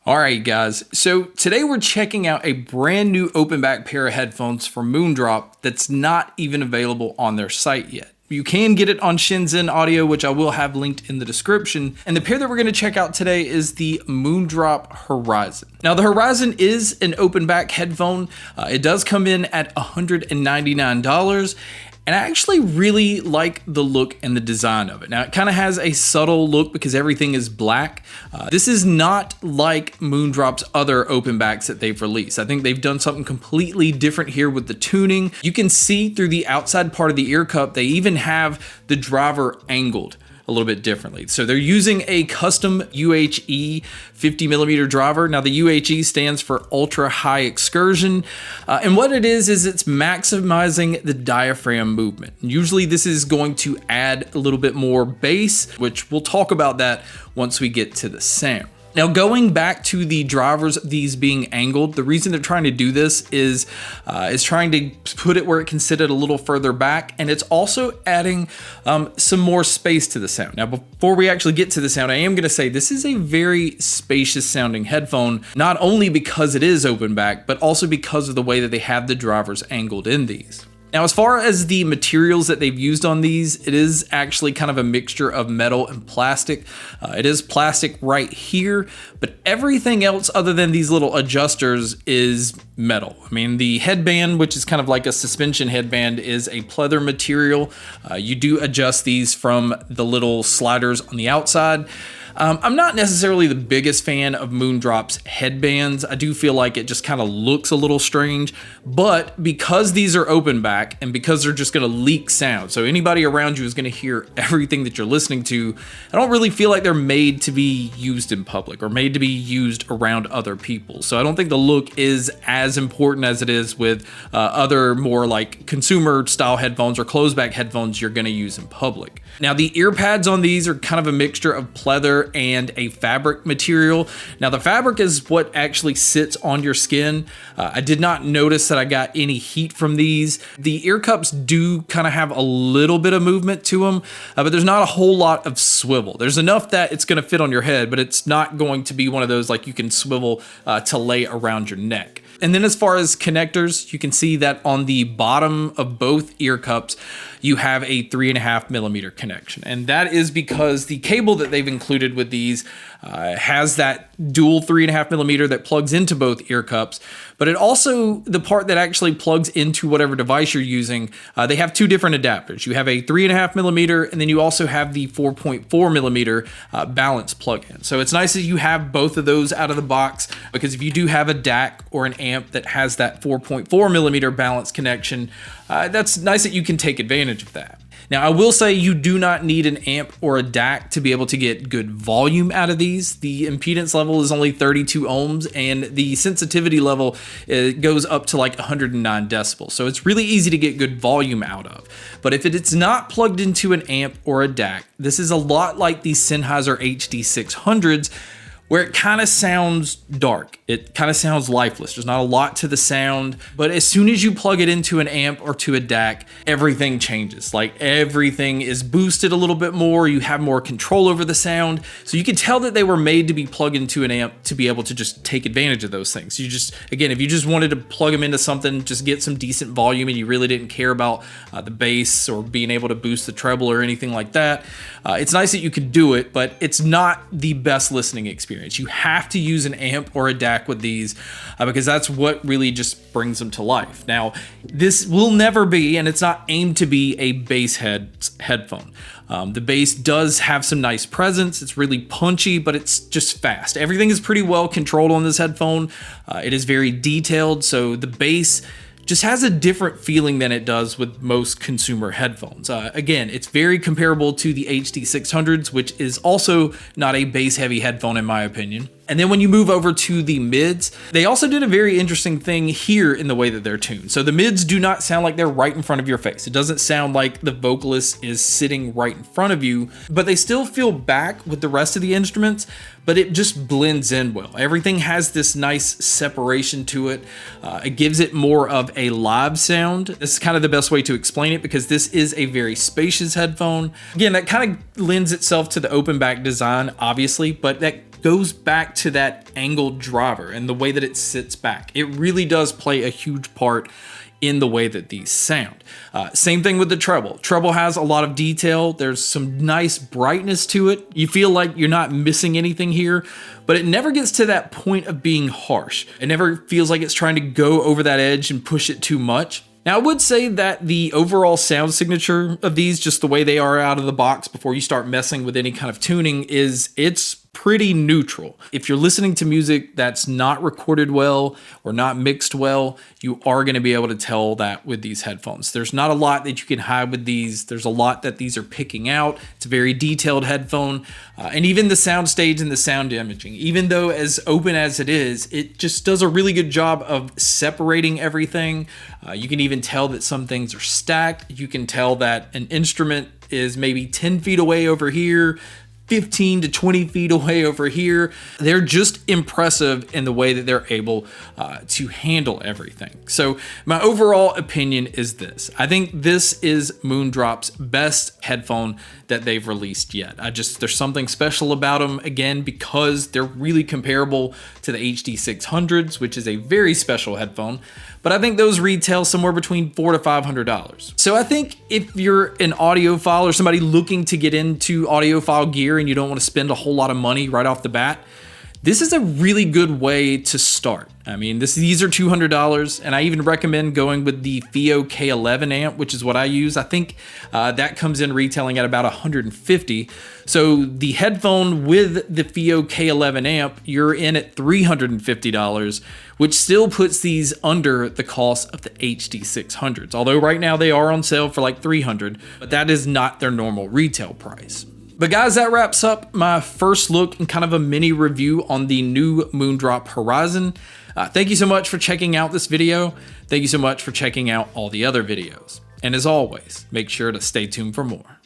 Alright guys, so today we're checking out a brand new open back pair of headphones from Moondrop that's not even available on their site yet. You can get it on Shenzhen Audio, which I will have linked in the description. And the pair that we're going to check out today is the Moondrop Horizon. Now the Horizon is an open back headphone. It does come in at $199. And I actually really like the look and the design of it. Now it kind of has a subtle look because everything is black. This is not like Moondrop's other open backs that they've released. I think they've done something completely different here with the tuning. You can see through the outside part of the ear cup, they even have the driver angled a little bit differently. So they're using a custom UHE 50mm driver. Now the UHE stands for ultra high excursion. And what it is it's maximizing the diaphragm movement. Usually this is going to add a little bit more bass, which we'll talk about that once we get to the sound. Now going back to the drivers, these being angled, the reason they're trying to do this is trying to put it where it can sit it a little further back, and it's also adding some more space to the sound. Now before we actually get to the sound, I am going to say this is a very spacious sounding headphone, not only because it is open back, but also because of the way that they have the drivers angled in these. Now, as far as the materials that they've used on these, it is actually kind of a mixture of metal and plastic. It is plastic right here, but everything else other than these little adjusters is metal. I mean, the headband, which is kind of like a suspension headband, is a pleather material. You do adjust these from the little sliders on the outside. I'm not necessarily the biggest fan of Moondrop's headbands. I do feel like it just kind of looks a little strange, but because these are open back and because they're just going to leak sound, so anybody around you is going to hear everything that you're listening to, I don't really feel like they're made to be used in public or made to be used around other people. So I don't think the look is as important as it is with other more like consumer style headphones or closed back headphones you're going to use in public. Now the ear pads on these are kind of a mixture of pleather and a fabric material. Now the fabric is what actually sits on your skin. I did not notice that I got any heat from these. The ear cups do kind of have a little bit of movement to them, but there's not a whole lot of swivel. There's enough that it's going to fit on your head, but it's not going to be one of those like you can swivel to lay around your neck. And then as far as connectors, you can see that on the bottom of both ear cups, you have a 3.5mm connection. And that is because the cable that they've included with these has that dual 3.5mm that plugs into both ear cups, but it also, the part that actually plugs into whatever device you're using, they have two different adapters. You have a 3.5mm, and then you also have the 4.4mm balance plug-in. So it's nice that you have both of those out of the box, because if you do have a DAC or an amp that has that 4.4mm balance connection, that's nice that you can take advantage of that. Now, I will say you do not need an amp or a DAC to be able to get good volume out of these. The impedance level is only 32 ohms, and the sensitivity level goes up to like 109 decibels. So it's really easy to get good volume out of. But if it's not plugged into an amp or a DAC, this is a lot like the Sennheiser HD600s, where it kind of sounds dark. It kind of sounds lifeless. There's not a lot to the sound, but as soon as you plug it into an amp or to a DAC, everything changes. Like everything is boosted a little bit more. You have more control over the sound. So you can tell that they were made to be plugged into an amp to be able to just take advantage of those things. You just, again, if you just wanted to plug them into something, just get some decent volume and you really didn't care about the bass or being able to boost the treble or anything like that, it's nice that you could do it, but it's not the best listening experience. You have to use an amp or a DAC with these because that's what really just brings them to life. Now, this will never be, and it's not aimed to be, a bass headphone. The bass does have some nice presence. It's really punchy, but it's just fast. Everything is pretty well controlled on this headphone. It is very detailed, so the bass just has a different feeling than it does with most consumer headphones. Again, it's very comparable to the HD600s, which is also not a bass heavy headphone in my opinion. And then when you move over to the mids, they also did a very interesting thing here in the way that they're tuned. So the mids do not sound like they're right in front of your face. It doesn't sound like the vocalist is sitting right in front of you, but they still feel back with the rest of the instruments, but it just blends in well. Everything has this nice separation to it. It gives it more of a live sound. This is kind of the best way to explain it because this is a very spacious headphone. Again, that kind of lends itself to the open back design, obviously, but that goes back to that angled driver and the way that it sits back. It really does play a huge part in the way that these sound. Same thing with the treble. Treble has a lot of detail. There's some nice brightness to it. You feel like you're not missing anything here, but it never gets to that point of being harsh. It never feels like it's trying to go over that edge and push it too much. Now, I would say that the overall sound signature of these, just the way they are out of the box before you start messing with any kind of tuning, it's pretty neutral. If you're listening to music that's not recorded well or not mixed well, you are going to be able to tell that with these headphones. There's not a lot that you can hide with these. There's a lot that these are picking out. It's a very detailed headphone. And even the sound stage and the sound imaging, even though as open as it is, it just does a really good job of separating everything. You can even tell that some things are stacked. You can tell that an instrument is maybe 10 feet away over here, 15 to 20 feet away over here. They're just impressive in the way that they're able to handle everything. So my overall opinion is this. I think this is Moondrop's best headphone that they've released yet. There's something special about them, again, because they're really comparable to the HD600s, which is a very special headphone. But I think those retail somewhere between $400 to $500. So I think if you're an audiophile or somebody looking to get into audiophile gear and you don't want to spend a whole lot of money right off the bat, this is a really good way to start. I mean, these are $200, and I even recommend going with the FiiO K11 amp, which is what I use. I think that comes in retailing at about $150. So the headphone with the FiiO K11 amp, you're in at $350, which still puts these under the cost of the HD600s. Although right now they are on sale for like $300, but that is not their normal retail price. But guys, that wraps up my first look and kind of a mini review on the new Moondrop Horizon. Thank you so much for checking out this video. Thank you so much for checking out all the other videos. And as always, make sure to stay tuned for more.